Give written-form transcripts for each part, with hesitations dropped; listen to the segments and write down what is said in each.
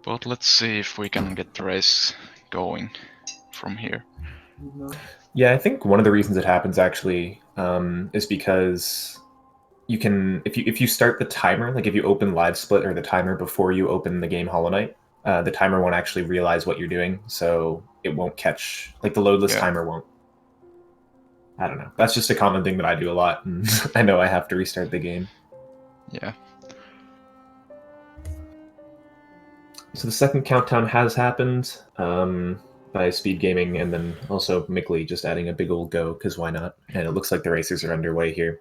But let's see if we can get the race going from here. Yeah, I think one of the reasons it happens actually is because you can, if you start the timer, like if you open Live Split or the timer before you open the game Hollow Knight, the timer won't actually realize what you're doing, so it won't catch, like the loadless timer won't. I don't know. That's just a common thing that I do a lot, and I know I have to restart the game. Yeah. So the second countdown has happened by SpeedGaming, and then also Mickley just adding a big old go, because why not? And it looks like the racers are underway here.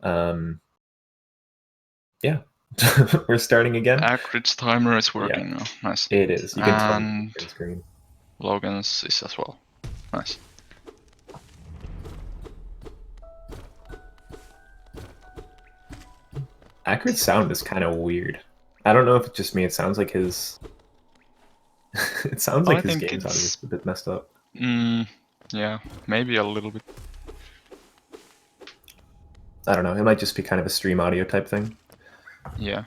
Yeah, we're starting again. Acrid's timer is working now. Nice. It is. You can tell the screen. Logan's is as well. Nice. Acrid's sound is kind of weird. I don't know if it's just me. It sounds like his. It sounds like his game's obviously a bit messed up. Yeah, maybe a little bit. I don't know. It might just be kind of a stream audio type thing. Yeah.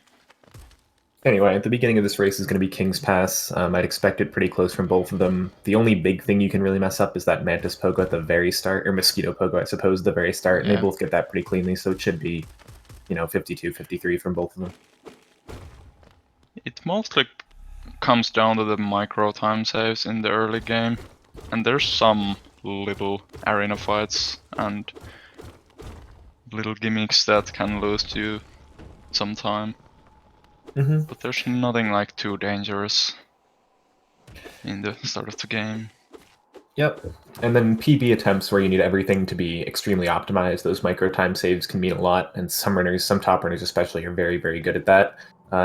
Anyway, at the beginning of this race is going to be King's Pass. I'd expect it pretty close from both of them. The only big thing you can really mess up is that Mantis Pogo at the very start, or Mosquito Pogo, I suppose, at the very start, and they both get that pretty cleanly, so it should be, 52, 53 from both of them. It mostly comes down to the micro time saves in the early game, and there's some little arena fights and little gimmicks that can lose you some time. But there's nothing like too dangerous in the start of the game. Yep. And then PB attempts where you need everything to be extremely optimized. Those micro time saves can mean a lot, and some runners, some top runners especially, are very, very good at that.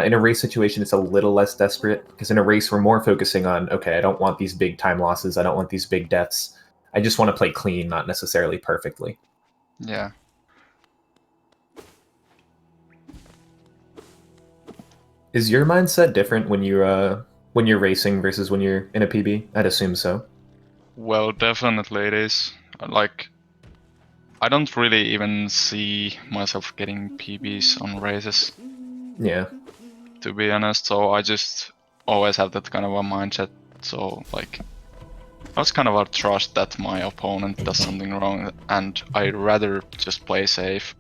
In a race situation, it's a little less desperate, because in a race, we're more focusing on, okay, I don't want these big time losses, I don't want these big deaths. I just want to play clean, not necessarily perfectly. Yeah. Is your mindset different when you're racing versus when you're in a PB? I'd assume so. Well, definitely it is. Like, I don't really even see myself getting PBs on races. Yeah. To be honest, so I just always have that kind of a mindset. So, like, I was kind of a trust that my opponent does something wrong, and I'd rather just play safe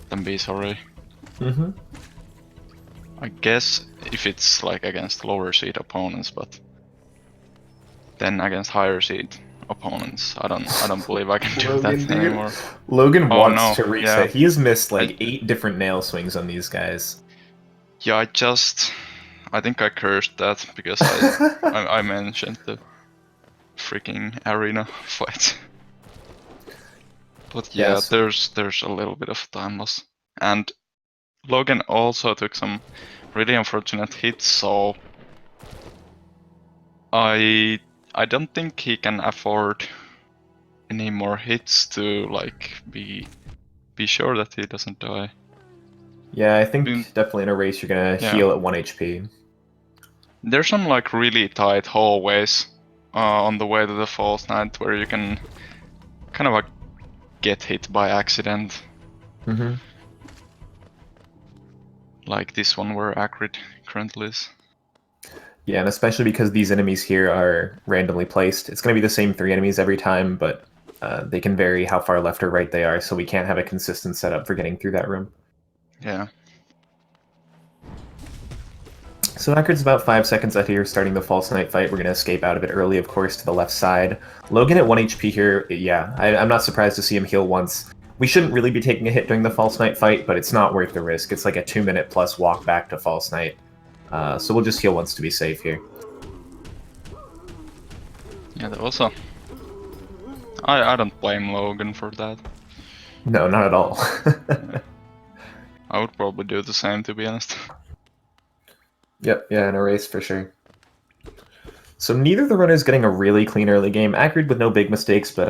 than be sorry. I guess if it's like against lower seed opponents, but then against higher seed opponents, I don't believe I can do that anymore. Logan wants to reset. Yeah. He has missed like 8 different nail swings on these guys. Yeah, I think I cursed that because I mentioned the freaking arena fight. But yeah, there's a little bit of time loss. And Logan also took some really unfortunate hits, so I don't think he can afford any more hits to like be sure that he doesn't die. Yeah, I think definitely in a race you're gonna heal at 1 HP. There's some like really tight hallways on the way to the False Knight where you can kind of like get hit by accident. Like this one where Acrid currently is. Yeah, and especially because these enemies here are randomly placed. It's going to be the same 3 enemies every time, but they can vary how far left or right they are, so we can't have a consistent setup for getting through that room. Yeah. So Acrid's about 5 seconds out here, starting the False Knight fight. We're going to escape out of it early, of course, to the left side. Logan at 1 HP here, yeah, I'm not surprised to see him heal once. We shouldn't really be taking a hit during the False Knight fight, but it's not worth the risk. It's like a 2-minute plus walk back to False Knight. So we'll just heal once to be safe here. Yeah, that was I don't blame Logan for that. No, not at all. Yeah. I would probably do the same, to be honest. Yep, yeah, in a race for sure. So neither of the runners getting a really clean early game. Acrid with no big mistakes, but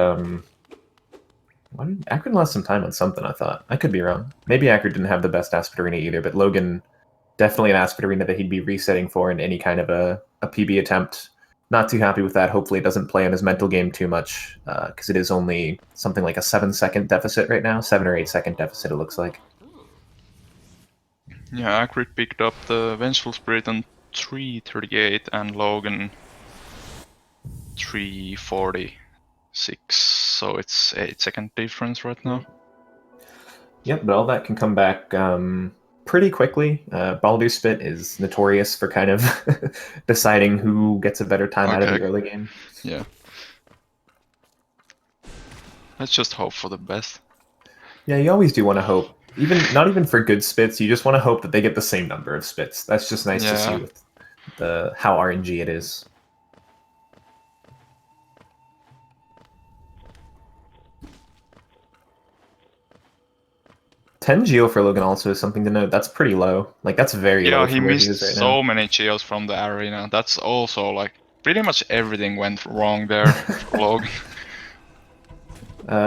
Acrid lost some time on something, I thought. I could be wrong. Maybe Acrid didn't have the best Aspid Arena either, but Logan, definitely an Aspid Arena that he'd be resetting for in any kind of a PB attempt. Not too happy with that. Hopefully it doesn't play on his mental game too much, because it is only something like a 7-second deficit right now. 7 or 8 second deficit, it looks like. Yeah, Acrid picked up the Vengeful Spirit and 338 and Logan 346. So it's 8-second difference right now. Yep, but all that can come back pretty quickly. Baldur's Spit is notorious for kind of deciding who gets a better time out of the early game. Yeah. Let's just hope for the best. Yeah, you always do want to hope. Not even for good spits, you just want to hope that they get the same number of spits. That's just nice to see with how RNG it is. $10 geo for Logan also is something to note. That's pretty low. Like, that's very low. Yeah, he missed right so now. many geos from the arena. That's also like pretty much everything went wrong there for Logan.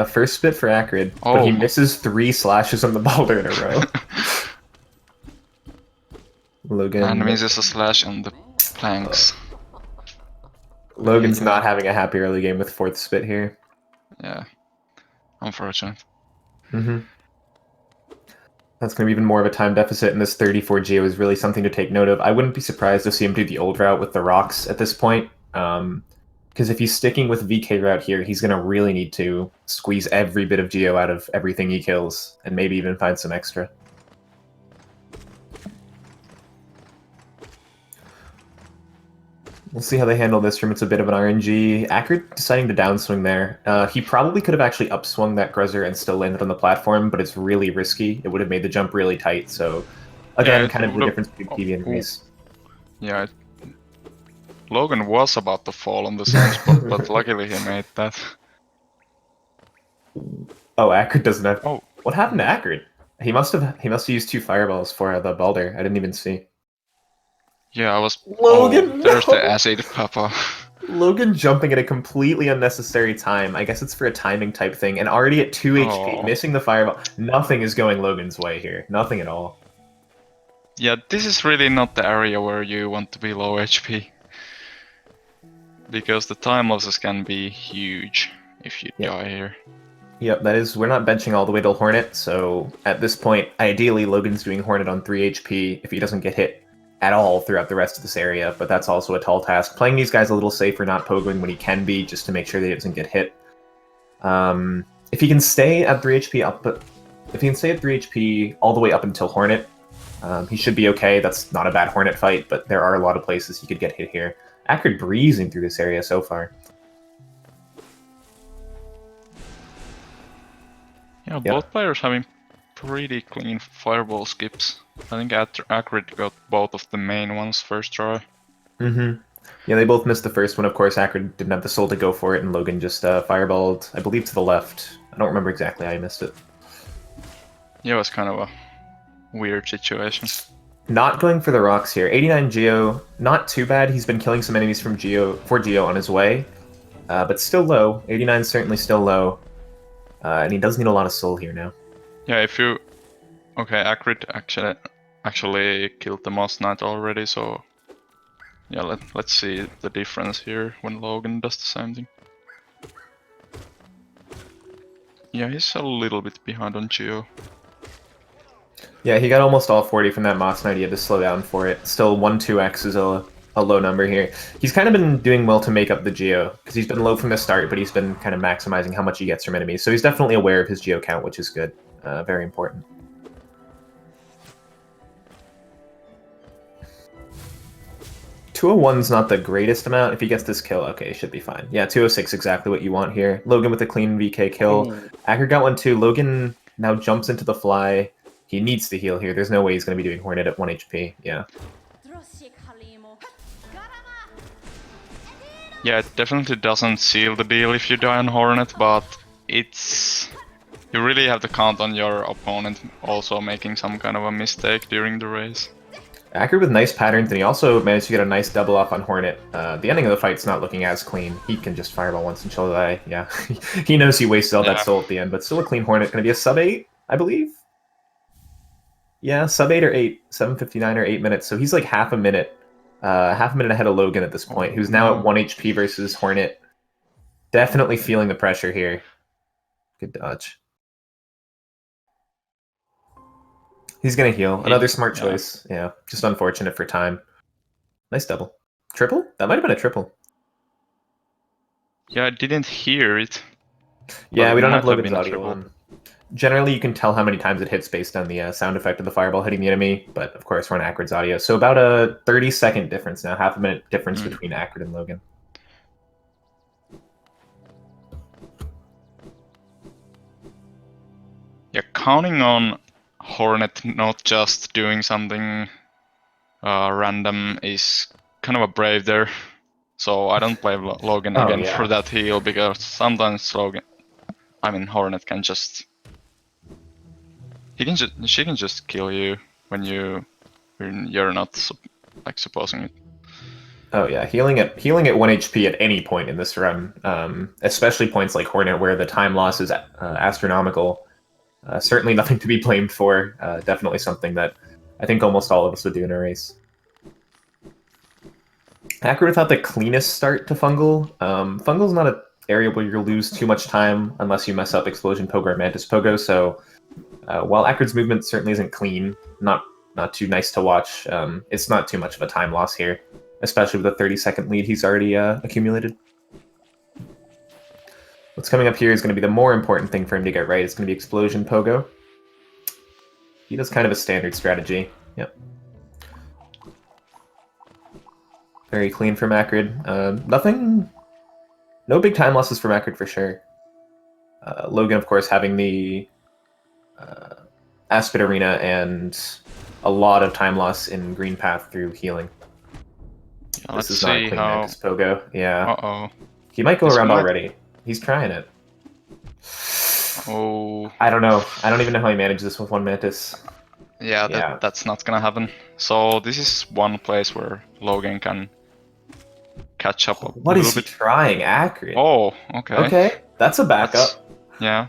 First spit for Acrid, but he misses 3 slashes on the boulder in a row. Logan and misses a slash on the planks. Logan's not having a happy early game with 4th spit here. Yeah, unfortunate. That's going to be even more of a time deficit, and this 34 geo is really something to take note of. I wouldn't be surprised to see him do the old route with the rocks at this point. Because if he's sticking with VK route here, he's going to really need to squeeze every bit of geo out of everything he kills, and maybe even find some extra. We'll see how they handle this from it's a bit of an RNG. Acrid deciding to downswing there. He probably could have actually upswung that Gruzzer and still landed on the platform, but it's really risky. It would have made the jump really tight, so again, kind of the difference between PB and Grease. Yeah, Logan was about to fall on the same spot, but luckily he made that. Oh, Acrid doesn't have... Oh. What happened to Acrid? He must have used 2 fireballs for the Balder. I didn't even see. Yeah, I was... Logan, there's the acid, Papa. Logan jumping at a completely unnecessary time. I guess it's for a timing type thing. And already at 2 HP, missing the fireball. Nothing is going Logan's way here. Nothing at all. Yeah, this is really not the area where you want to be low HP. Because the time losses can be huge if you die here. Yep, that is, we're not benching all the way till Hornet, so at this point, ideally Logan's doing Hornet on 3 HP if he doesn't get hit at all throughout the rest of this area, but that's also a tall task. Playing these guys a little safer, not pogoing when he can be, just to make sure that he doesn't get hit. If he can stay at 3 HP up, if he can stay at 3 HP all the way up until Hornet, he should be okay. That's not a bad Hornet fight, but there are a lot of places he could get hit here. Acrid breezing through this area so far. Yeah, both players having pretty clean fireball skips. I think Acrid got both of the main ones first try. Yeah, they both missed the first one. Of course, Acrid didn't have the soul to go for it, and Logan just fireballed, I believe, to the left. I don't remember exactly how he missed it. Yeah, it was kind of a weird situation. Not going for the rocks here. 89 Geo, not too bad. He's been killing some enemies for Geo on his way, but still low. 89 is certainly still low, and he does need a lot of soul here now. Yeah, if you... Okay, Acrid actually killed the Moss Knight already, so... Yeah, let's see the difference here when Logan does the same thing. Yeah, he's a little bit behind on Geo. Yeah, he got almost all 40 from that Moss Knight. He had to slow down for it. Still, 1-2x is a low number here. He's kind of been doing well to make up the Geo, because he's been low from the start, but he's been kind of maximizing how much he gets from enemies. So he's definitely aware of his Geo count, which is good. Very important. .201's not the greatest amount. If he gets this kill, okay, he should be fine. Yeah, 206 exactly what you want here. Logan with a clean VK kill. Acrid got one too. Logan now jumps into the fly. He needs to heal here. There's no way he's going to be doing Hornet at 1 HP. Yeah. Yeah, it definitely doesn't seal the deal if you die on Hornet, but it's... You really have to count on your opponent also making some kind of a mistake during the race. Acrid with nice patterns, and he also managed to get a nice double off on Hornet. The ending of the fight's not looking as clean. He can just fireball once and she'll die. Yeah, he knows he wasted all that soul at the end, but still a clean Hornet. Going to be a sub 8, I believe? Yeah, sub 8 or 8, 7:59 or 8 minutes. So he's like half a minute ahead of Logan at this point, who's now at 1 HP versus Hornet. Definitely feeling the pressure here. Good dodge. He's gonna heal. Another smart choice. Yeah, just unfortunate for time. Nice double. Triple? That might have been a triple. Yeah, I didn't hear it. But Yeah, it we don't have might have Logan's been a audio triple. on. Generally, you can tell how many times it hits based on the sound effect of the fireball hitting the enemy, but of course we're on Acrid's audio. So about a 30-second difference now, half a minute difference between Acrid and Logan. Yeah, counting on Hornet not just doing something random is kind of a brave there. So I don't blame Logan Oh, again yeah. for that heal, because sometimes Hornet can just... she can just kill you when you're not supposing it. Oh yeah, healing at 1 HP at any point in this run, especially points like Hornet where the time loss is astronomical. Certainly nothing to be blamed for. Definitely something that I think almost all of us would do in a race. Acrid without the cleanest start to Fungal. Fungal's not an area where you'll lose too much time unless you mess up Explosion Pogo or Mantis Pogo, so while Acrid's movement certainly isn't clean, not too nice to watch, it's not too much of a time loss here, especially with a 30-second lead he's already accumulated. What's coming up here is going to be the more important thing for him to get right. It's going to be Explosion Pogo. He does kind of a standard strategy. Yep. Very clean from Acrid. No big time losses from Acrid for sure. Logan, of course, having the Aspid Arena and a lot of time loss in Green Path through healing. Yeah, This let's is not a see clean how... Mantis Pogo. Yeah. Uh-oh. He might go This around might... already. He's trying it. Oh... I don't know. I don't even know how he managed this with one Mantis. Yeah, that's not gonna happen. So this is one place where Logan can catch up a What little is he bit. trying? Acrid. Oh, okay. Okay, that's a backup. Yeah.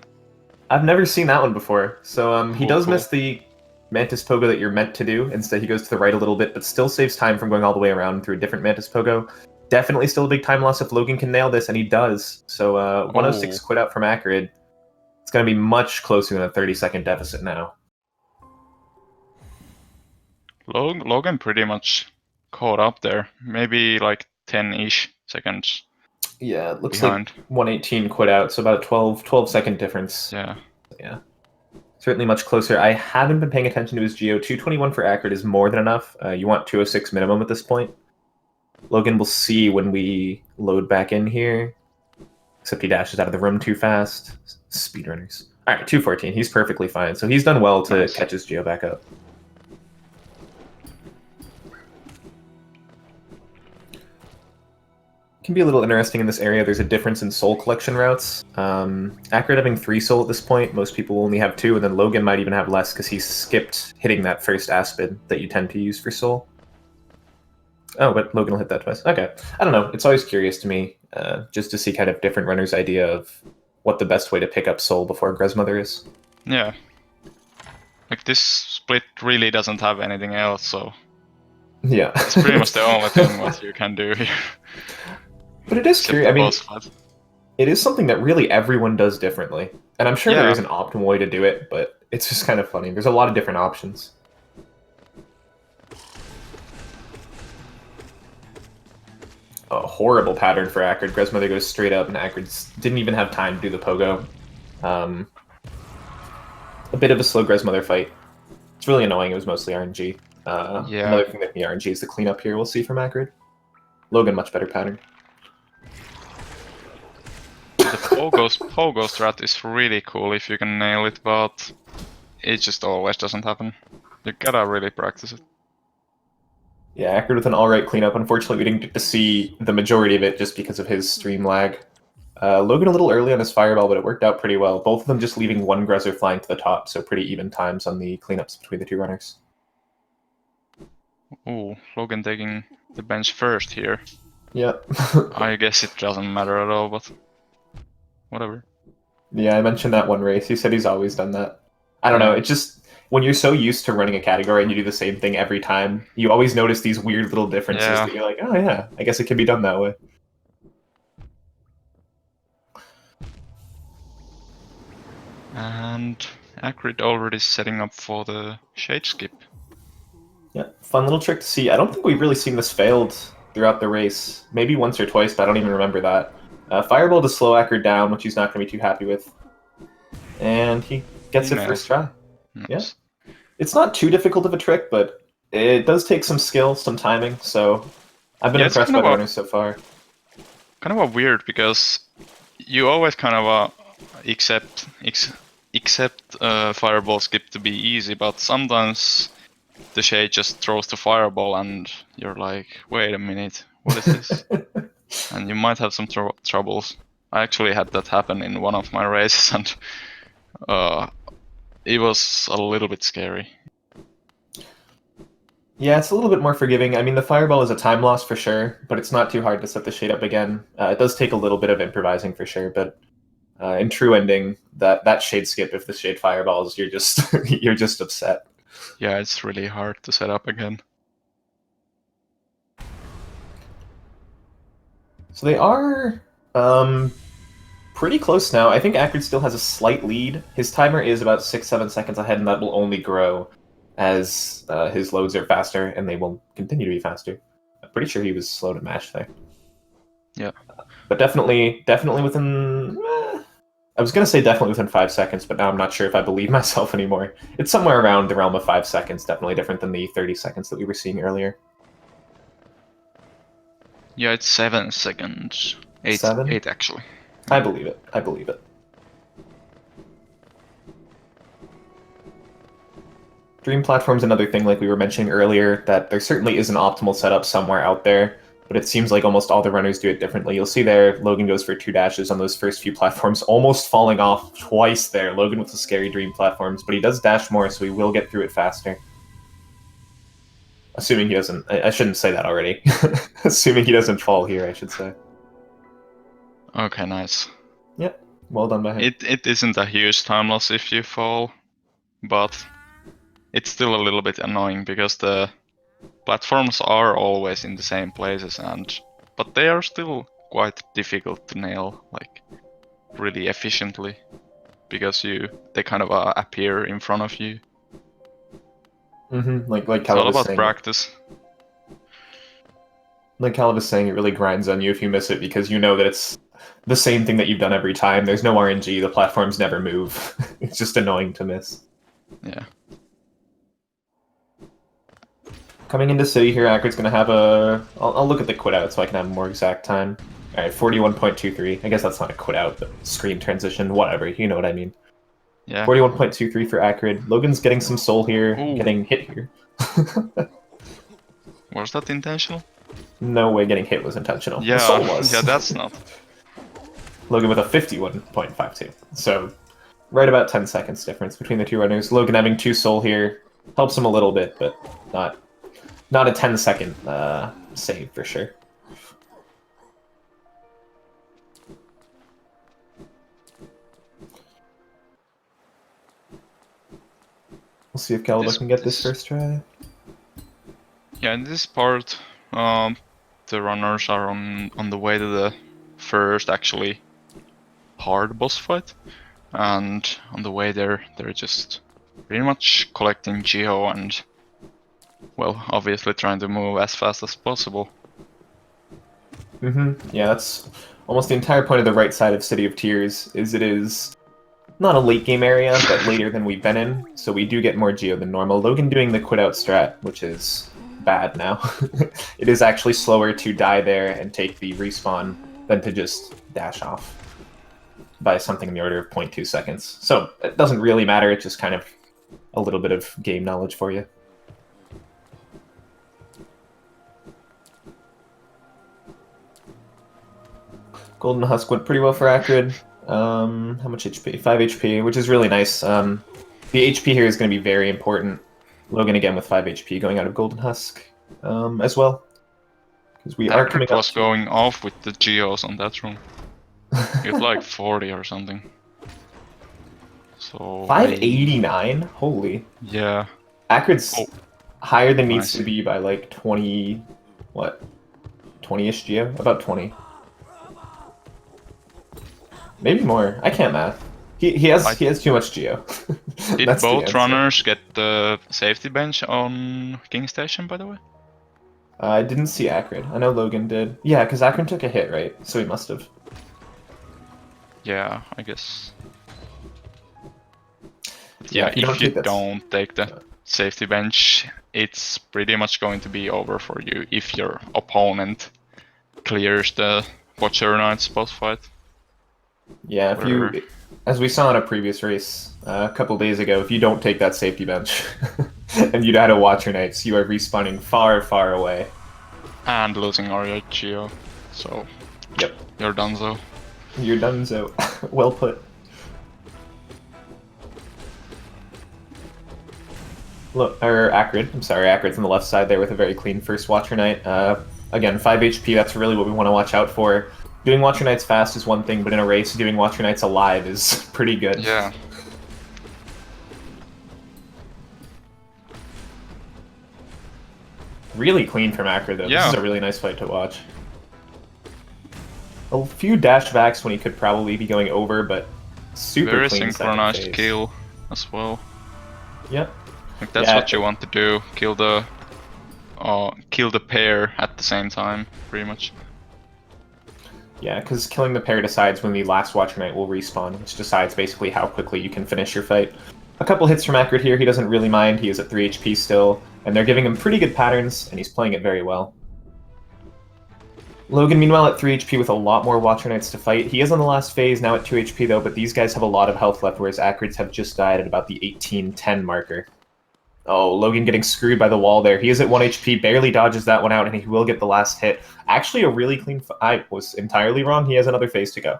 I've never seen that one before. So he does Cool. miss the Mantis Pogo that you're meant to do. Instead, he goes to the right a little bit, but still saves time from going all the way around through a different Mantis Pogo. Definitely still a big time loss if Logan can nail this, and he does. So 106 quit out from Acrid. It's going to be much closer than a 30-second deficit now. Logan pretty much caught up there. Maybe like 10-ish seconds. Yeah, it looks behind. like 118 quit out, so about a 12-second difference. Yeah. Yeah. Certainly much closer. I haven't been paying attention to his Geo. 221 for Acrid is more than enough. You want 206 minimum at this point. Logan will see when we load back in here. Except he dashes out of the room too fast. Speedrunners. Alright, 214. He's perfectly fine. So he's done well to catch his Geo back up. Can be a little interesting in this area. There's a difference in soul collection routes. Acrid having 3 soul at this point, most people only have 2, and then Logan might even have less because he skipped hitting that first Aspid that you tend to use for soul. Oh, but Logan will hit that twice. Okay. I don't know. It's always curious to me, just to see kind of different runners' idea of what the best way to pick up soul before Grezmother is. Yeah. Like, this split really doesn't have anything else, so... Yeah. It's pretty much the only thing what you can do here. But it is curious. I mean, it is something that really everyone does differently. And I'm sure there is an optimal way to do it, but it's just kind of funny. There's a lot of different options. A horrible pattern for Acrid. Grezmother goes straight up, and Acrid didn't even have time to do the pogo. A bit of a slow Grezmother fight. It's really annoying. It was mostly RNG. Another thing that can be RNG is the cleanup here we'll see from Acrid. Logan, much better pattern. The pogo strat is really cool if you can nail it, but it just always doesn't happen. You gotta really practice it. Yeah, Acrid with an alright cleanup. Unfortunately, we didn't get to see the majority of it just because of his stream lag. Logan a little early on his fireball, but it worked out pretty well. Both of them just leaving one Grezzer flying to the top, so pretty even times on the cleanups between the two runners. Ooh, Logan taking the bench first here. Yep. I guess it doesn't matter at all, but whatever. Yeah, I mentioned that one race. He said he's always done that. I don't know, it just... When you're so used to running a category and you do the same thing every time, you always notice these weird little differences that you're like, oh yeah, I guess it can be done that way. And Acrid already setting up for the shade skip. Yeah, fun little trick to see. I don't think we've really seen this failed throughout the race. Maybe once or twice, but I don't even remember that. Fireball to slow Acrid down, which he's not going to be too happy with. And he gets it first try. Yeah. Nice. It's not too difficult of a trick, but it does take some skill, some timing, so I've been Yeah, it's impressed by the runners so far. kind of a weird because you always kind of accept fireball skip to be easy, but sometimes the shade just throws the fireball and you're like, wait a minute, what is this? And you might have some troubles. I actually had that happen in one of my races, and it was a little bit scary. Yeah, it's a little bit more forgiving. I mean, the fireball is a time loss for sure, but it's not too hard to set the shade up again. It does take a little bit of improvising for sure, but in true ending, that shade skip, if the shade fireballs, you're just you're just upset. Yeah, it's really hard to set up again. So they are pretty close now. I think Acrid still has a slight lead. His timer is about 6-7 seconds ahead, and that will only grow as his loads are faster, and they will continue to be faster. I'm pretty sure he was slow to mash there. Yeah. But definitely within... I was going to say definitely within 5 seconds, but now I'm not sure if I believe myself anymore. It's somewhere around the realm of 5 seconds, definitely different than the 30 seconds that we were seeing earlier. Yeah, it's 7 seconds. 8, 7? 8 actually. I believe it. I believe it. Dream Platform's another thing, like we were mentioning earlier, that there certainly is an optimal setup somewhere out there, but it seems like almost all the runners do it differently. You'll see there, Logan goes for 2 dashes on those first few platforms, almost falling off twice there. Logan with the scary Dream Platforms, but he does dash more, so he will get through it faster. Assuming he doesn't... I shouldn't say that already. Assuming he doesn't fall here, I should say. Okay, nice. Yep, well done by him. It isn't a huge time loss if you fall, but it's still a little bit annoying because the platforms are always in the same places, but they are still quite difficult to nail, like really efficiently, because they kind of appear in front of you. Like It's all Caleb was about saying. practice. Like Caleb was saying, it really grinds on you if you miss it because you know that it's the same thing that you've done every time. There's no RNG, the platforms never move. It's just annoying to miss. Yeah. Coming into City here, Acrid's going to have a... I'll look at the quit out so I can have a more exact time. Alright, 41.23. I guess that's not a quit out, but screen transition, whatever. You know what I mean. Yeah. 41.23 for Acrid. Logan's getting some soul here, Ooh. getting hit here. Was that intentional? No way getting hit was intentional. Yeah, The soul was. yeah, that's not. Logan with a 51.52. So, right about 10 seconds difference between the two runners. Logan having 2 soul here helps him a little bit, but not a 10-second save for sure. We'll see if Caleb can get this first try. Yeah, in this part, the runners are on the way to the first actually hard boss fight, and on the way there, they're just pretty much collecting geo and, well, obviously trying to move as fast as possible. Yeah, that's almost the entire point of the right side of City of Tears, is it is not a late game area, but later than we've been in, so we do get more geo than normal. Logan doing the quit out strat, which is bad now. It is actually slower to die there and take the respawn than to just dash off by something in the order of 0.2 seconds. So it doesn't really matter, it's just kind of a little bit of game knowledge for you. Golden Husk went pretty well for Acrid. How much HP? 5 HP, which is really nice. The HP here is going to be very important. Logan again with 5 HP going out of Golden Husk as well. Because we are coming up was going off with the geos on that room. He was like 40 or something. So 589? Holy. Yeah. Acrid's higher than needs Nice. to be by like 20... What? 20-ish geo? About 20. Maybe more. I can't math. He has too much geo. Did That's the both answer. runners get the safety bench on King Station, by the way? I didn't see Acrid. I know Logan did. Yeah, because Acrid took a hit, right? So he must have. Yeah, I guess. Yeah, Yeah, if you take that. don't take the safety bench, it's pretty much going to be over for you if your opponent clears the Watcher Knights boss fight. Yeah, if you, as we saw in a previous race a couple days ago, if you don't take that safety bench and you die to Watcher Knights, you are respawning far, far away. And losing Arya Geo, so yep, you're done so. You're done so. Well put. Look, or Acrid. I'm sorry, Acrid's on the left side there with a very clean first Watcher Knight. Again, 5 HP, that's really what we want to watch out for. Doing Watcher Knights fast is one thing, but in a race, doing Watcher Knights alive is pretty good. Yeah. Really clean from Acrid, though. Yeah. This is a really nice fight to watch. A few dash backs when he could probably be going over, but super very clean synchronized kill as well. Yep. Like that's what you want to do. Kill the pair at the same time, pretty much. Yeah, because killing the pair decides when the last Watcher Knight will respawn, which decides basically how quickly you can finish your fight. A couple hits from Acrid here, he doesn't really mind, he is at 3 HP still, and they're giving him pretty good patterns, and he's playing it very well. Logan, meanwhile, at 3 HP with a lot more Watcher Knights to fight. He is on the last phase, now at 2 HP though, but these guys have a lot of health left, whereas Acrids have just died at about the 18-10 marker. Oh, Logan getting screwed by the wall there. He is at 1 HP, barely dodges that one out, and he will get the last hit. Actually, a really clean... I was entirely wrong. He has another phase to go.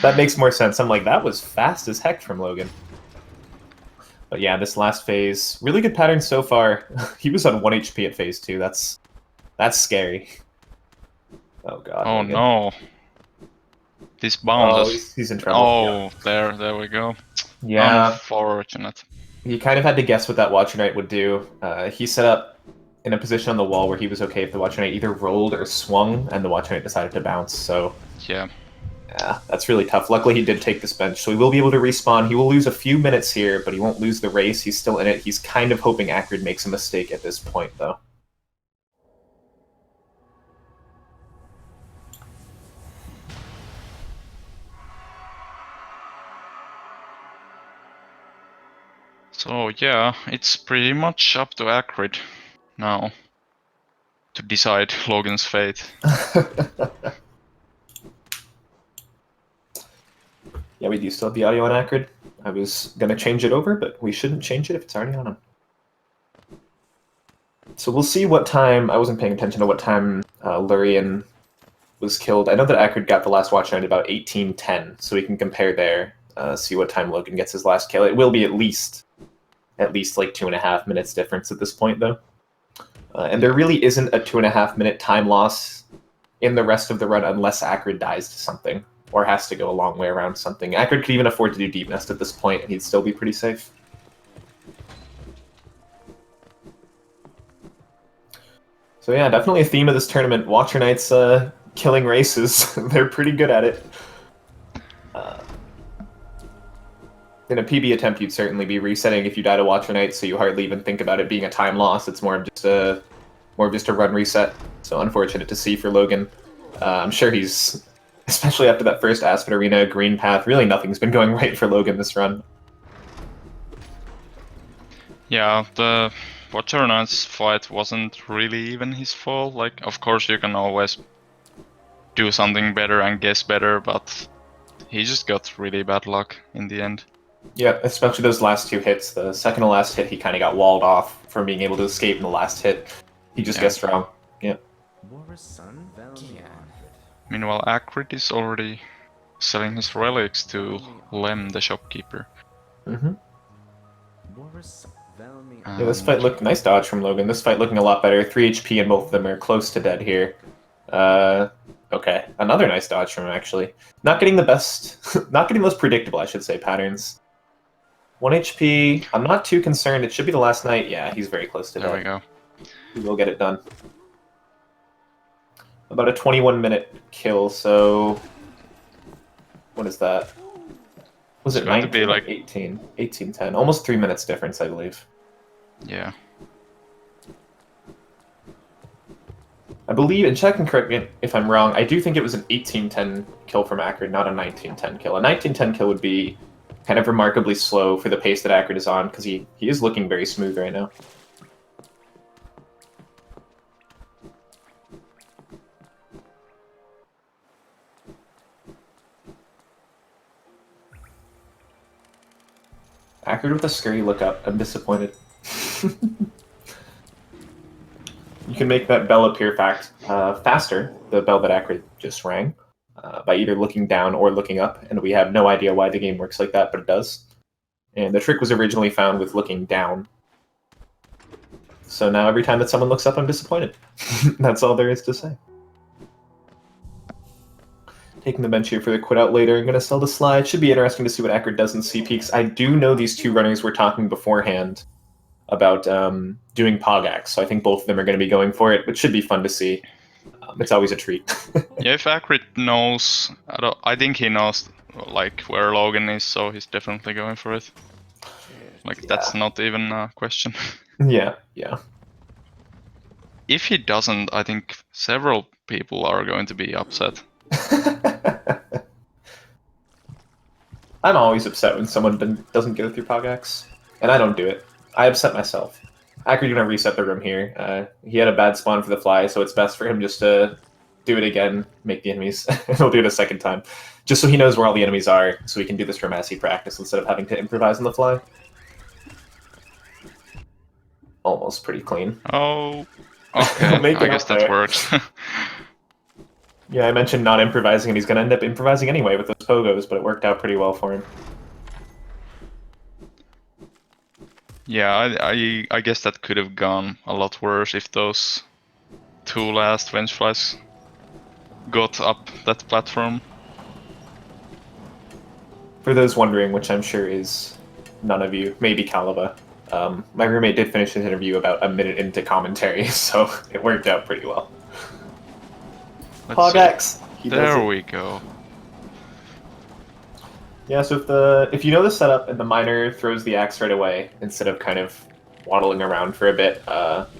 That makes more sense. I'm like, that was fast as heck from Logan. But yeah, this last phase, really good pattern so far. He was on 1 HP at phase 2. That's scary. Oh god. Oh Logan. no. This bounces. Oh, he's in trouble. Oh, yeah. there we go. Yeah. Unfortunate. He kind of had to guess what that Watcher Knight would do. He set up in a position on the wall where he was okay if the Watcher Knight either rolled or swung, and the Watcher Knight decided to bounce, so... Yeah, that's really tough. Luckily, he did take this bench, so he will be able to respawn. He will lose a few minutes here, but he won't lose the race. He's still in it. He's kind of hoping Acrid makes a mistake at this point, though. so yeah, it's pretty much up to Acrid now to decide Logan's fate. Yeah, we do still have the audio on Acrid. I was going to change it over, but we shouldn't change it if it's already on him. So we'll see what time... I wasn't paying attention to what time Lurian was killed. I know that Acrid got the last Watcher Knight about 18:10, so we can compare there, see what time Logan gets his last kill. It will be at least like 2.5 minutes difference at this point, though. And there really isn't a 2.5 minute time loss in the rest of the run unless Acrid dies to something, or has to go a long way around something. Acrid could even afford to do Deep Nest at this point, and he'd still be pretty safe. So yeah, definitely a theme of this tournament. Watcher Knights killing races. They're pretty good at it. In a PB attempt, you'd certainly be resetting if you die to Watcher Knight, so you hardly even think about it being a time loss. It's more of just a run reset. So unfortunate to see for Logan. I'm sure he's, especially after that first Aspen Arena green path, really nothing's been going right for Logan this run. Yeah, the Watcher Knight's fight wasn't really even his fault. Like, of course you can always do something better and guess better, but he just got really bad luck in the end. Yeah, especially those last 2 hits. The second to last hit, he kind of got walled off from being able to escape in the last hit. He just guessed wrong. Yeah. Meanwhile, Acrid is already selling his relics to Lem, the shopkeeper. Mm-hmm. Yeah, this fight looked... Nice dodge from Logan. This fight looking a lot better. 3 HP and both of them are close to dead here. Okay. Another nice dodge from him, actually. Not getting the best... not getting the most predictable, I should say, patterns. 1 HP. I'm not too concerned. It should be the last night. Yeah, he's very close to dead. There we go. He will get it done. About a 21-minute kill, so... What is that? Was It's it going to 19 be or like 18? 18:10. Almost 3 minutes difference, I believe. yeah. I believe, and check and correct me if I'm wrong, I do think it was an 18:10 kill from Acrid, not a 19:10 kill. A 19:10 kill would be kind of remarkably slow for the pace that Acrid is on, because he is looking very smooth right now. Acrid with a scurry look up. I'm disappointed. You can make that bell appear faster, the bell that Acrid just rang, by either looking down or looking up, and we have no idea why the game works like that, but it does. And the trick was originally found with looking down. So now every time that someone looks up, I'm disappointed. That's all there is to say. Taking the bench here for the quit out later. I'm going to sell the slide. Should be interesting to see what Acrid does in C peaks. I do know these two runners were talking beforehand about doing Pogax, so I think both of them are going to be going for it, which should be fun to see. It's always a treat. Yeah, if Acrid knows, I think he knows like where Logan is, so he's definitely going for it. Like that's not even a question. Yeah. If he doesn't, I think several people are going to be upset. I'm always upset when someone doesn't go through Pogax, and I don't do it. I upset myself. Acrid gonna reset the room here. He had a bad spawn for the fly, so it's best for him just to do it again, make the enemies, and he'll do it a second time. Just so he knows where all the enemies are, so he can do this from as he practice instead of having to improvise on the fly. Almost pretty clean. Oh, okay, I guess that works. Yeah, I mentioned not improvising, and he's gonna end up improvising anyway with those pogos, but it worked out pretty well for him. Yeah, I guess that could have gone a lot worse if those two last Vengeflies got up that platform. For those wondering, which I'm sure is none of you, maybe Calaba, my roommate did finish his interview about a minute into commentary, so it worked out pretty well. Pogax! There we go. Yeah, so if you know the setup and the miner throws the axe right away, instead of kind of waddling around for a bit,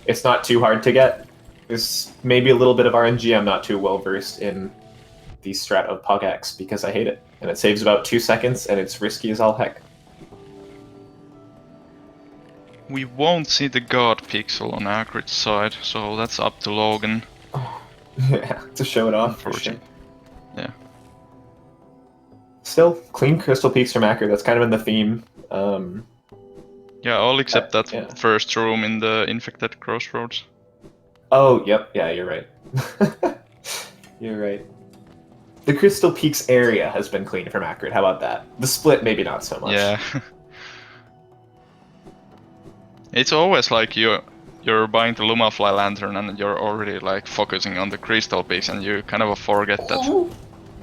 it's not too hard to get. There's maybe a little bit of RNG. I'm not too well versed in the strat of Pogax because I hate it. And it saves about 2 seconds, and it's risky as all heck. We won't see the God Pixel on Acrid's side, so that's up to Logan. Yeah, to show it off, for sure. Yeah. Still, clean crystal peaks from Acrid. That's kind of in the theme. Yeah, all except that first room in the infected crossroads. Oh, yep. Yeah, you're right. You're right. The Crystal Peaks area has been cleaned from Acrid. How about that? The split, maybe not so much. Yeah. It's always like you're buying the Lumafly lantern and you're already like focusing on the Crystal Peaks and you kind of forget that.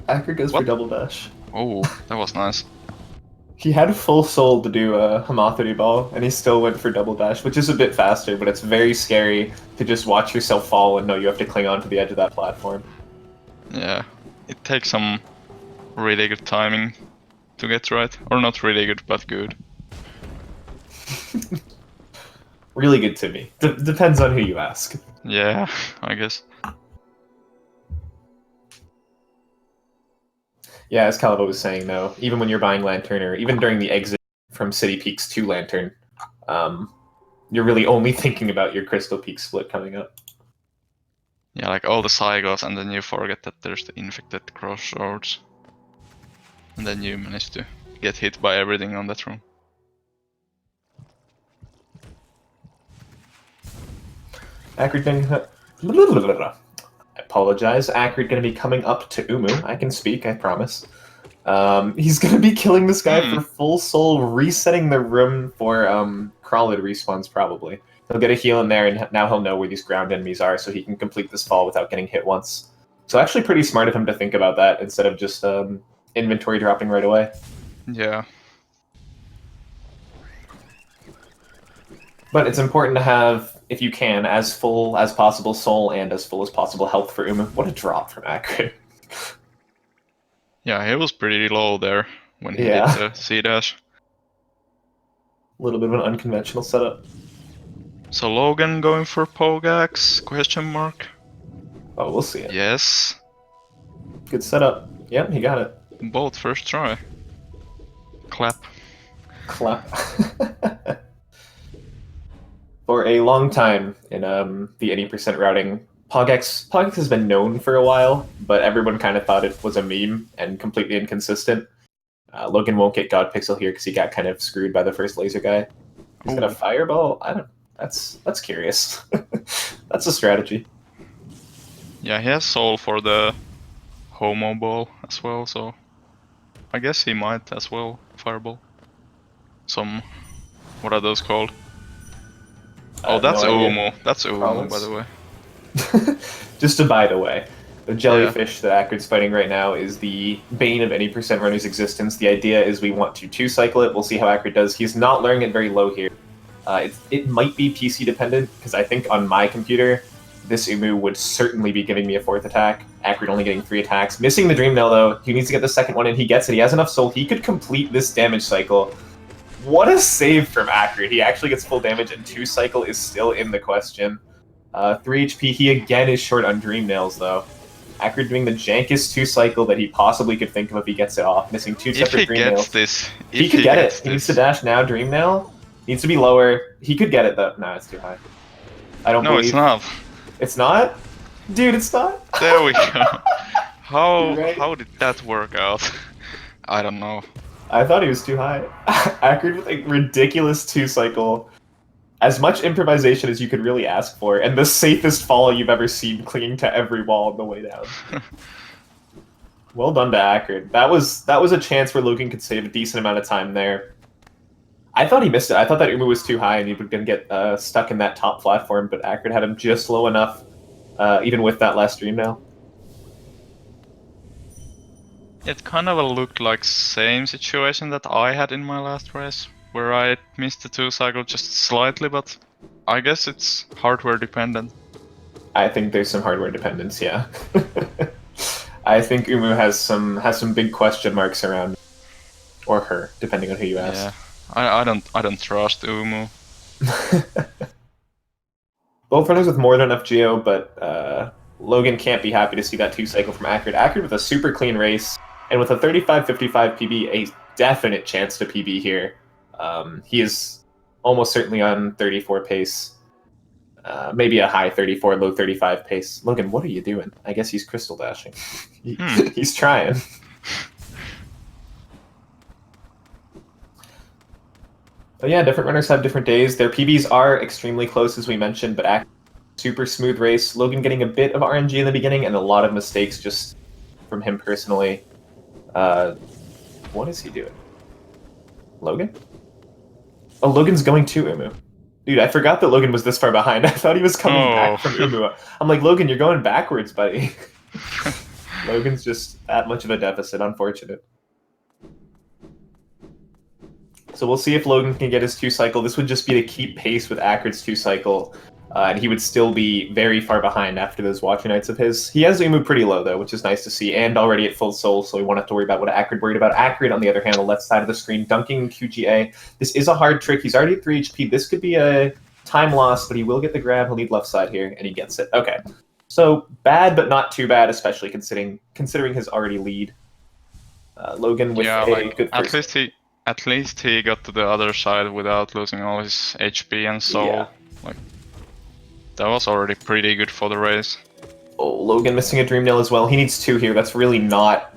Acrid goes for double dash. Oh, that was nice. He had full soul to do a Hamothity Ball, and he still went for double dash, which is a bit faster, but it's very scary to just watch yourself fall and know you have to cling on to the edge of that platform. Yeah, it takes some really good timing to get right. Or not really good, but good. Really good to me. Depends on who you ask. Yeah, I guess. Yeah, as Calaba was saying, though, even when you're buying Lantern, or even during the exit from City Peaks to Lantern, you're really only thinking about your Crystal Peak split coming up. Yeah, like all the Cygos, and then you forget that there's the infected crossroads. And then you manage to get hit by everything on that room. Acrid I apologize. Acrid going to be coming up to Umu. I can speak, I promise. He's going to be killing this guy for full soul, resetting the room for Crawlid respawns, probably. He'll get a heal in there, and now he'll know where these ground enemies are, so he can complete this fall without getting hit once. So actually pretty smart of him to think about that, instead of just inventory dropping right away. Yeah. But it's important to have, if you can, as full as possible soul and as full as possible health for Umu. What a drop from Acrid. Yeah, he was pretty low there. when he Yeah. did the C-dash. A little bit of an unconventional setup. So Logan going for Pogax? Question mark. Oh, we'll see it. Yes. Good setup. Yep, he got it. Both first try. Clap. Clap. For a long time in the 80% routing, Pogax has been known for a while, but everyone kind of thought it was a meme and completely inconsistent. Logan won't get God Pixel here because he got kind of screwed by the first laser guy. He's got a fireball? I don't... That's curious. That's a strategy. Yeah, he has soul for the Homo ball as well, so I guess he might as well fireball. Some... what are those called? Oh, that's no idea. Umu. That's Umu, by the way. Just to by the way, the jellyfish that Acrid's fighting right now is the bane of any percent runner's existence. The idea is we want to 2-cycle it. We'll see how Acrid does. He's not learning it very low here. It might be PC dependent, because I think on my computer, this Umu would certainly be giving me a 4th attack. Acrid only getting 3 attacks. Missing the Dream Nail, though. He needs to get the second one, and he gets it. He has enough soul. He could complete this damage cycle. What a save from Acrid. He actually gets full damage, and 2-cycle is still in the question. 3 HP. He again is short on Dream Nails, though. Acrid doing the jankest 2-cycle that he possibly could think of if he gets it off. Missing 2 separate Dream Nails. He could get it. He needs to dash now. Dream Nail. Needs to be lower. He could get it, though. No, it's too high. I don't believe... No, it's not. It's not? Dude, it's not? There we go. How did that work out? I don't know. I thought he was too high. Acrid with a ridiculous 2-cycle. As much improvisation as you could really ask for, and the safest fall you've ever seen, clinging to every wall on the way down. Well done to Acrid. That was a chance where Logan could save a decent amount of time there. I thought he missed it. I thought that Umu was too high and he was going to get stuck in that top platform, but Acrid had him just low enough, even with that last Dream Nail. It kind of looked like same situation that I had in my last race, where I missed the 2-cycle just slightly, but I guess it's hardware dependent. I think there's some hardware dependence, yeah. I think Umu has some big question marks around, or her, depending on who you ask. Yeah, I don't trust Umu. Both runners with more than enough geo, but Logan can't be happy to see that 2-cycle from Acrid. Acrid with a super clean race, and with a 35-55 PB, a definite chance to PB here. He is almost certainly on 34 pace. Maybe a high 34, low 35 pace. Logan, what are you doing? I guess he's crystal dashing. He's trying. But yeah, different runners have different days. Their PBs are extremely close, as we mentioned, but super smooth race. Logan getting a bit of RNG in the beginning and a lot of mistakes just from him personally. What is he doing? Logan? Oh, Logan's going to Umu. Dude, I forgot that Logan was this far behind. I thought he was coming back from Umu. I'm like, Logan, you're going backwards, buddy. Logan's just that much of a deficit, unfortunate. So we'll see if Logan can get his 2-cycle. This would just be to keep pace with Acrid's 2-cycle, and he would still be very far behind after those Watcher Nights of his. He has Umu pretty low, though, which is nice to see, and already at full soul, so we won't have to worry about what Acrid worried about. Acrid, on the other hand, on the left side of the screen, dunking QGA. This is a hard trick. He's already at 3 HP. This could be a time loss, but he will get the grab. He'll need left side here, and he gets it. Okay. So bad, but not too bad, especially considering his already lead. Logan with a good first. At least he got to the other side without losing all his HP and soul. Yeah. Like, that was already pretty good for the race. Oh, Logan missing a Dream Nail as well. He needs 2 here. That's really not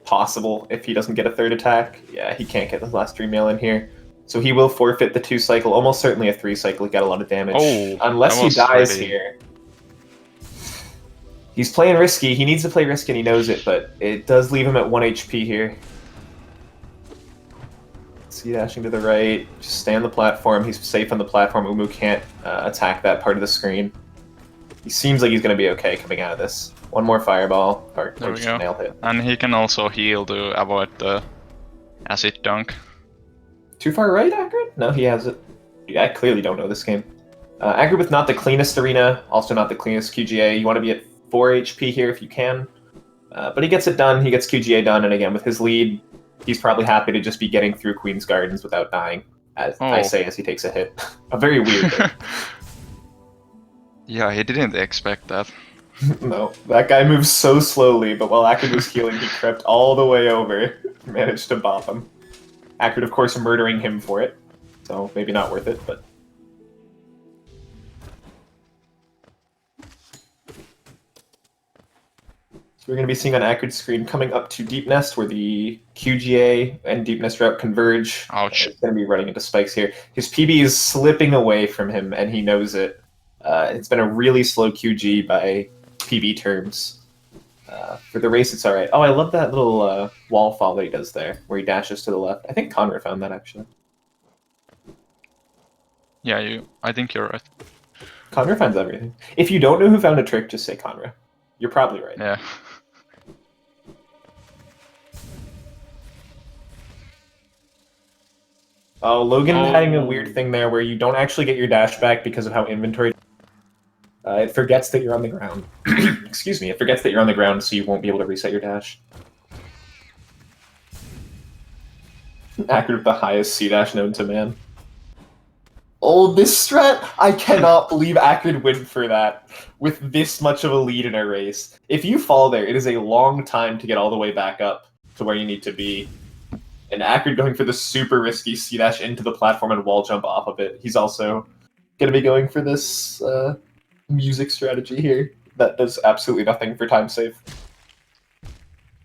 possible if he doesn't get a 3rd attack. Yeah, he can't get the last Dream Nail in here. So he will forfeit the 2-cycle, almost certainly a 3-cycle. He got a lot of damage. Oh, unless he dies here. He's playing risky. He needs to play risky and he knows it, but it does leave him at 1 HP here. Dashing to the right, just stay on the platform. He's safe on the platform. Umu can't attack that part of the screen. He seems like he's going to be okay coming out of this. One more fireball, or just a nail hit. And he can also heal to avoid the acid dunk. Too far right, Acrid? No, he has it. Yeah, I clearly don't know this game. Acrid with not the cleanest arena, also not the cleanest QGA. You want to be at 4 HP here if you can. But he gets it done. He gets QGA done, and again, with his lead, He's probably happy to just be getting through Queen's Gardens without dying, as I say as he takes a hit. A very weird hit. Yeah, he didn't expect that. No, that guy moves so slowly, but while Acrid was healing, he crept all the way over, managed to bop him. Acrid, of course, murdering him for it, so maybe not worth it, but... So we're going to be seeing on Acrid's screen coming up to Deep Nest, where the QGA and Deep Nest route converge. Ouch. He's going to be running into spikes here. His PB is slipping away from him, and he knows it. It's been a really slow QG by PB terms. For the race, it's alright. Oh, I love that little wall fall that he does there, where he dashes to the left. I think Conrad found that, actually. Yeah, I think you're right. Conrad finds everything. If you don't know who found a trick, just say Conrad. You're probably right. Yeah. Oh, Logan having a weird thing there where you don't actually get your dash back because of how inventory... it forgets that you're on the ground. Excuse me, it forgets that you're on the ground, so you won't be able to reset your dash. Acrid with the highest C-dash known to man. Oh, this strat! I cannot believe Acrid went for that with this much of a lead in a race. If you fall there, it is a long time to get all the way back up to where you need to be. And Acrid going for the super risky C-dash into the platform and wall jump off of it. He's also going to be going for this music strategy here that does absolutely nothing for time save.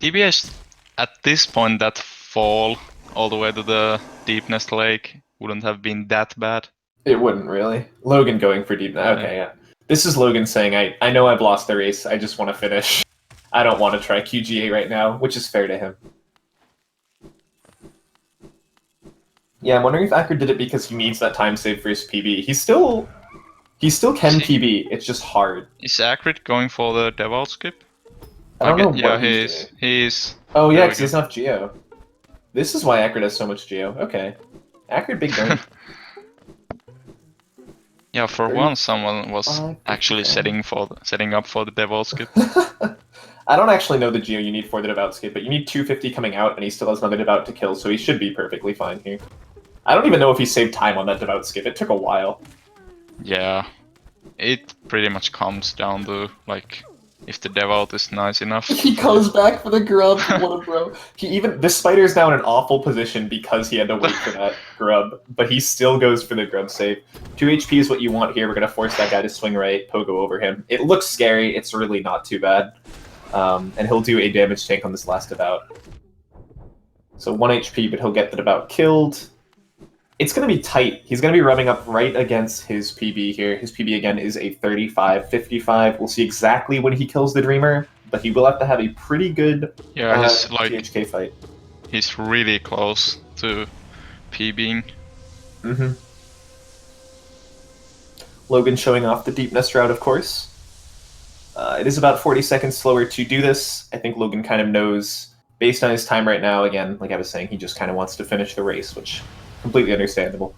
DBS, at this point, that fall all the way to the Deep Nest Lake wouldn't have been that bad. It wouldn't, really. Logan going for Deep Nest. Okay, yeah. This is Logan saying, I know I've lost the race, I just want to finish. I don't want to try QGA right now, which is fair to him. Yeah, I'm wondering if Acrid did it because he needs that time save for his PB. He still can PB, it's just hard. Is Acrid going for the default skip? I don't know yeah, what he's doing. he's... Oh yeah, because he doesn't have Geo. This is why Acrid has so much Geo. Okay. Acrid big brain. Yeah, for once someone was actually setting up for the default skip. I don't actually know the Geo you need for the devout skip, but you need 250 coming out, and he still has another devout to kill, so he should be perfectly fine here. I don't even know if he saved time on that devout skip. It took a while. Yeah, it pretty much comes down to, like, if the devout is nice enough. He goes back for the grub, what a bro. This spider's now in an awful position because he had to wait for that grub, but he still goes for the grub save. 2 HP is what you want here. We're going to force that guy to swing right, pogo over him. It looks scary. It's really not too bad. And he'll do a damage tank on this last devout. So 1 HP, but he'll get the devout killed. It's going to be tight. He's going to be rubbing up right against his PB here. His PB, again, is a 35-55. We'll see exactly when he kills the Dreamer, but he will have to have a pretty good THK fight. He's really close to PBing. Mm-hmm. Logan showing off the Deep Nest route, of course. It is about 40 seconds slower to do this. I think Logan kind of knows, based on his time right now, again, like I was saying, he just kind of wants to finish the race, which... completely understandable.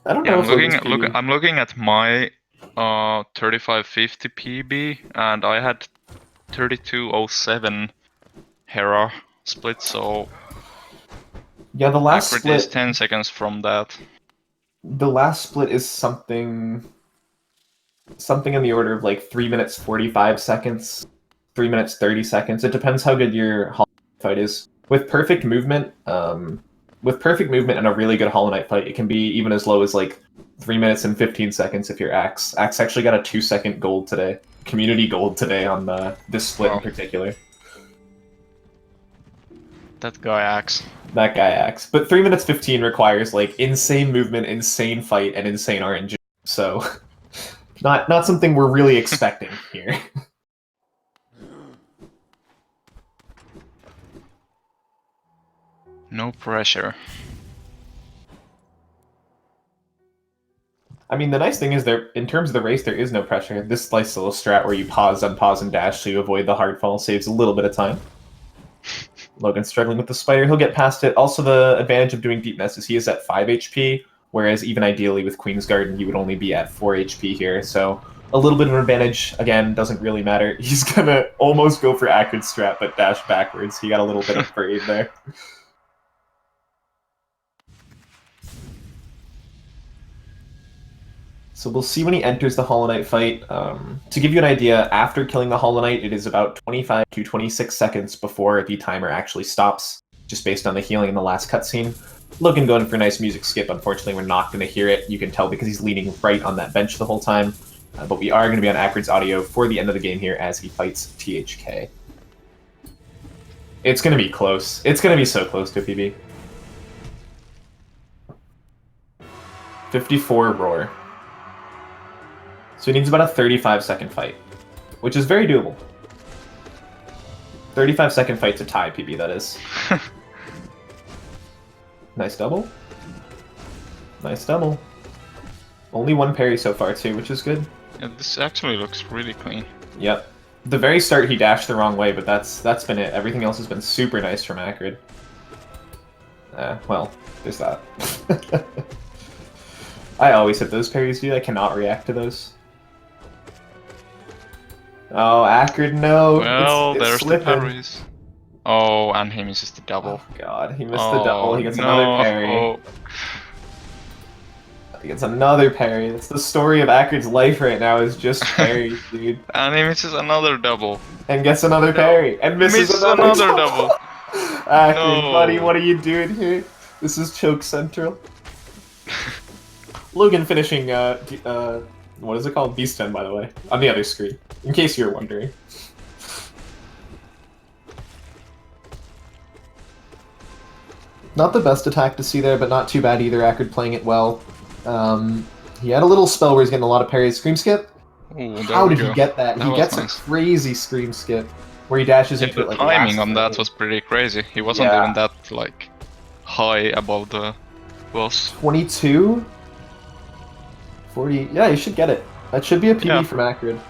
I don't know. I'm looking at my 3550 PB, and I had 3207 Hera split. So yeah, the last Acrid split is 10 seconds from that. The last split is something in the order of like 3 minutes 45 seconds. 3 minutes 30 seconds. It depends how good your Hollow Knight fight is. With perfect movement, and a really good Hollow Knight fight, it can be even as low as like 3 minutes and 15 seconds if you're Axe. Axe actually got a 2-second gold today, community gold today on this split in particular. That guy Axe. That guy Axe. But 3 minutes 15 requires like insane movement, insane fight, and insane RNG. So not something we're really expecting here. No pressure. I mean, the nice thing is in terms of the race, there is no pressure. This nice little strat where you pause, unpause, and dash so you avoid the hard fall saves a little bit of time. Logan's struggling with the spider. He'll get past it. Also, the advantage of doing Deep Nest is he is at 5 HP, whereas even ideally with Queen's Garden, he would only be at 4 HP here. So a little bit of an advantage. Again, doesn't really matter. He's gonna almost go for Acrid strat, but dash backwards. He got a little bit of brave there. So we'll see when he enters the Hollow Knight fight. To give you an idea, after killing the Hollow Knight, it is about 25 to 26 seconds before the timer actually stops, just based on the healing in the last cutscene. Logan going for a nice music skip. Unfortunately, we're not going to hear it. You can tell because he's leaning right on that bench the whole time. But we are going to be on Acrid's audio for the end of the game here as he fights THK. It's going to be close. It's going to be so close to PB. 54 roar. So he needs about a 35-second fight, which is very doable. 35-second fight to tie PB, that is. Nice double. Nice double. Only one parry so far, too, which is good. Yeah, this actually looks really clean. Yep. The very start, he dashed the wrong way, but that's been it. Everything else has been super nice from Acrid. Well, there's that. I always hit those parries, dude. I cannot react to those. Oh, Acrid, no. Well, it's there's slipping. the parries. Oh, and he misses the double. Oh, God. He missed the double. He gets no. another parry. He gets another parry. That's the story of Acrid's life right now, is just parries, dude. And he misses another double. And gets another parry. And misses another double. Acrid, No. buddy, what are you doing here? This is Choke Central. Logan finishing, what is it called? Beast 10, by the way. On the other screen, in case you were wondering. Not the best attack to see there, but not too bad either. Acrid playing it well. He had a little spell where he's getting a lot of parries. Scream skip? Ooh, How did he get that? He gets nice. a crazy scream skip where he dashes into the it like timing last on that second. was pretty crazy. He wasn't Yeah. even that like high above the boss. 22? 40? Yeah, you should get it. That should be a PB Yeah. from Acrid.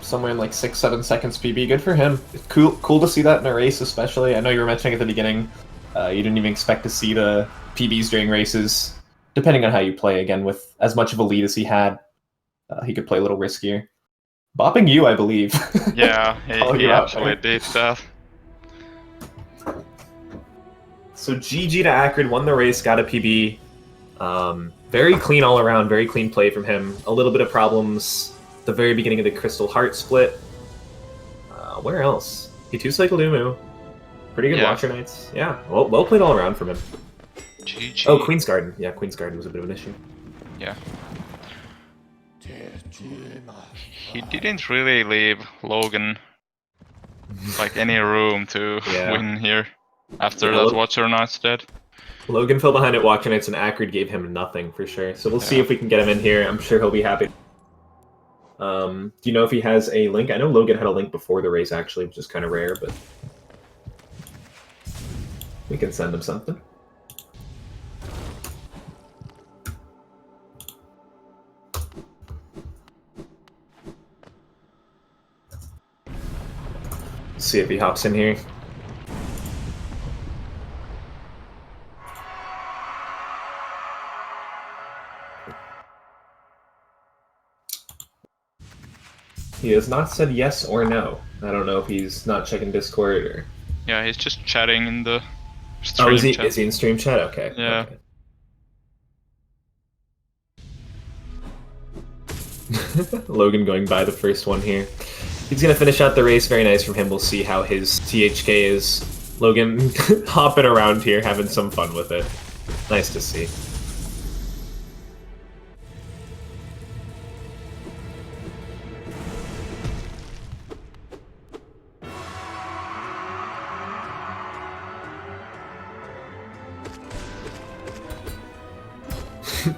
Somewhere in like 6-7 seconds PB. Good for him. Cool to see that in a race, especially. I know you were mentioning at the beginning, you didn't even expect to see the PBs during races. Depending on how you play, again, with as much of a lead as he had, he could play a little riskier. Bopping you, I believe. Yeah, Call he you out actually there. did that. So GG to Acrid, won the race, got a PB. Very clean all around, very clean play from him. A little bit of problems at the very beginning of the Crystal Heart split. Where else? He 2-cycled Umu. Pretty good Watcher Knights. Yeah, well played all around from him. GG. Oh, Queen's Garden. Yeah, Queen's Garden was a bit of an issue. Yeah. He didn't really leave Logan like any room to win here after that Watcher Knight's dead. Logan fell behind at Watcher Knights and Acrid gave him nothing for sure. So we'll see if we can get him in here. I'm sure he'll be happy. Do you know if he has a link? I know Logan had a link before the race actually, which is kind of rare, but we can send him something. See if he hops in here. He has not said yes or no. I don't know if he's not checking Discord or... Yeah, he's just chatting in the stream chat. Is he in stream chat? Okay. Yeah. Okay. Logan going by the first one here. He's going to finish out the race. Very nice from him. We'll see how his THK is. Logan hopping around here, having some fun with it. Nice to see.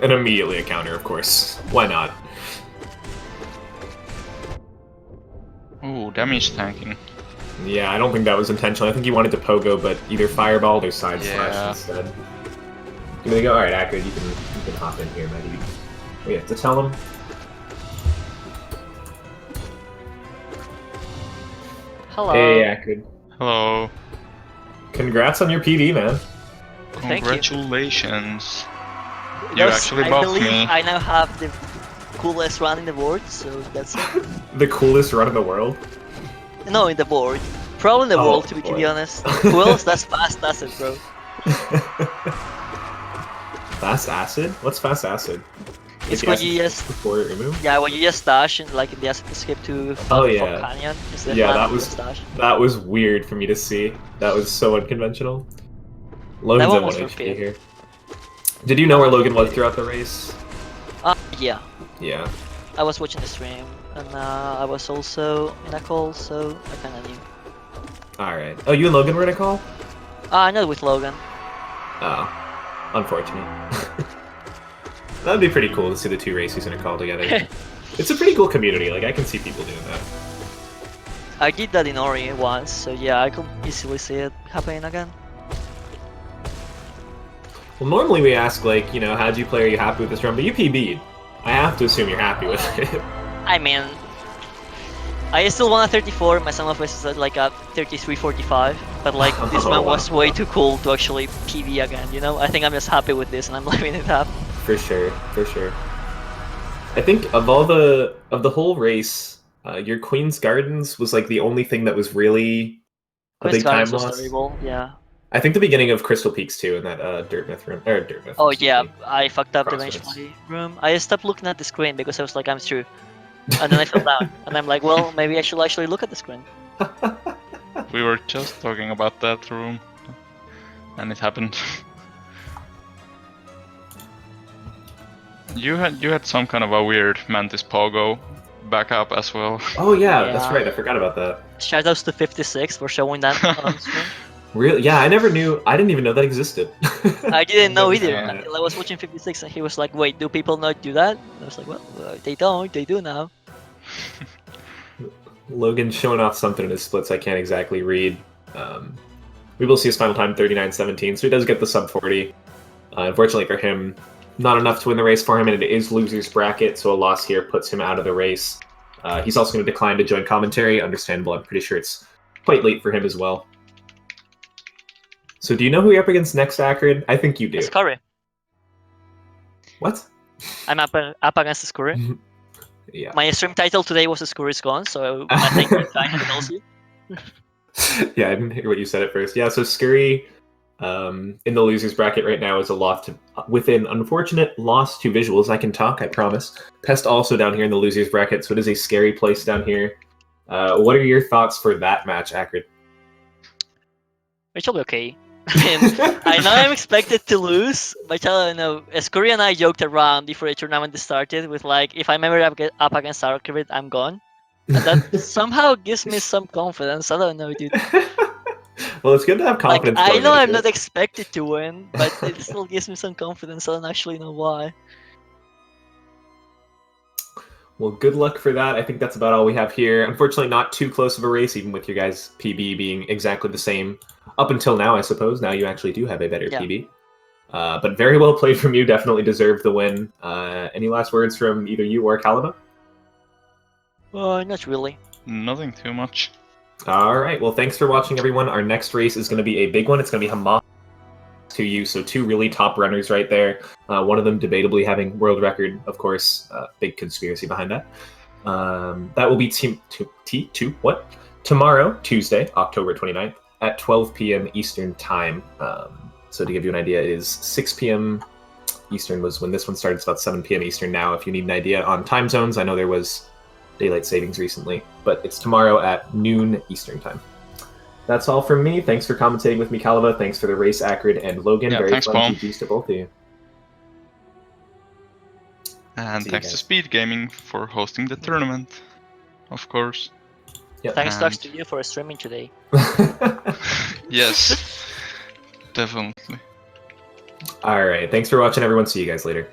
And immediately a counter, of course. Why not? Ooh, damage tanking. Yeah, I don't think that was intentional. I think he wanted to pogo, but either fireballed or side slash instead. Here we go. Alright, Acrid, you can hop in here, buddy. We have to tell him. Hello. Hey, Acrid. Hello. Congrats on your PD, man. Thank you. Congratulations. You actually I buffed believe me. I now have the coolest run in the board, so that's it. The coolest run in the world. No, in the board. Probably in the Oh, world, to be boy. honest. Who else? That's fast acid, bro. Fast acid? What's fast acid? It's Like when the you acid just before it removed? yeah, when you just dash and like in the acid escape to Oh, Fog yeah. Canyon. Instead Yeah, of that you was just dash. that was weird for me to see. That was so unconventional. Logan's That at one 1 was for HP Pip. here. Did you know where Logan was throughout the race? Yeah. Yeah. I was watching the stream, and I was also in a call, so I kinda knew. Alright. Oh, you and Logan were in a call? Not with Logan. Oh. Unfortunate. That'd be pretty cool to see the two races in a call together. It's a pretty cool community, like I can see people doing that. I did that in Ori once, so yeah, I could easily see it happening again. Well, normally we ask, like, you know, how'd you play, are you happy with this run? But you PB'd. I have to assume you're happy with it. I mean, I still won a 34, my sum of is at like a 33-45, but like this Oh, one wow. was way too cool to actually PB again, you know? I think I'm just happy with this and I'm leaving it up. For sure, for sure. I think of all the whole race, your Queen's Gardens was like the only thing that was really a Queen's big time Gardens was loss. terrible, yeah. I think the beginning of Crystal Peaks too, in that Dirt Myth room, or Dirt Myth. Oh excuse yeah, me. I fucked up the Crossroads. Vengefully room. I stopped looking at the screen because I was like, I'm through. And then I fell down, and I'm like, well, maybe I should actually look at the screen. We were just talking about that room, and it happened. You had some kind of a weird Mantis Pogo backup as well. Oh yeah, that's Yeah. right. I forgot about that. Shoutouts to 56 for showing that on screen. Really? Yeah, I never knew. I didn't even know that existed. I didn't know Never either seen that. until I was watching 56 and he was like, wait, do people not do that? And I was like, well, they don't, they do now. Logan showing off something in his splits I can't exactly read. We will see his final time 39.17, so he does get the sub 40. Unfortunately for him, not enough to win the race for him, and it is loser's bracket, so a loss here puts him out of the race. He's also going to decline to join commentary. Understandable. I'm pretty sure it's quite late for him as well. So do you know who you're up against next, Acrid? I think you do. It's Curry. What? I'm up against the Scurry. Yeah. My stream title today was The Scurry's Gone, so I think the title tells you. Yeah, I didn't hear what you said at first. Yeah, so Scurry in the losers bracket right now is a loss to, with an unfortunate loss to visuals. I can talk, I promise. Pest also down here in the losers bracket, so it is a scary place down here. What are your thoughts for that match, Acrid? It should be okay. I mean, I know I'm expected to lose, but I don't know. Scurry and I joked around before the tournament started with like, if I'm ever up against Acrid, I'm gone. And that somehow gives me some confidence. I don't know, dude. Well, it's good to have Like, confidence. I going know into I'm it. not expected to win, but it still gives me some confidence. I don't actually know why. Well, good luck for that. I think that's about all we have here. Unfortunately, not too close of a race, even with your guys' PB being exactly the same up until now, I suppose. Now you actually do have a better Yeah. PB. But very well played from you. Definitely deserved the win. Any last words from either you or Calima? Not really. Nothing too much. All right. Well, thanks for watching, everyone. Our next race is going to be a big one. It's going to be Hamas to you. So two really top runners right there. One of them debatably having world record, of course. Big conspiracy behind that. That will be tomorrow, Tuesday, October 29th at 12 p.m. Eastern time. So to give you an idea, it is 6 p.m. Eastern was when this one started. It's about 7 p.m. Eastern now. If you need an idea on time zones, I know there was daylight savings recently, but it's tomorrow at noon Eastern time. That's all from me. Thanks for commentating with me, Calava. Thanks for the race, Acrid and Logan. Yeah, Very thanks, fun. Paul. GG's to both of you. And See you thanks to guys. SpeedGaming for hosting the tournament, of course. Yep. Thanks And- to you for streaming today. Yes, definitely. All right. Thanks for watching, everyone. See you guys later.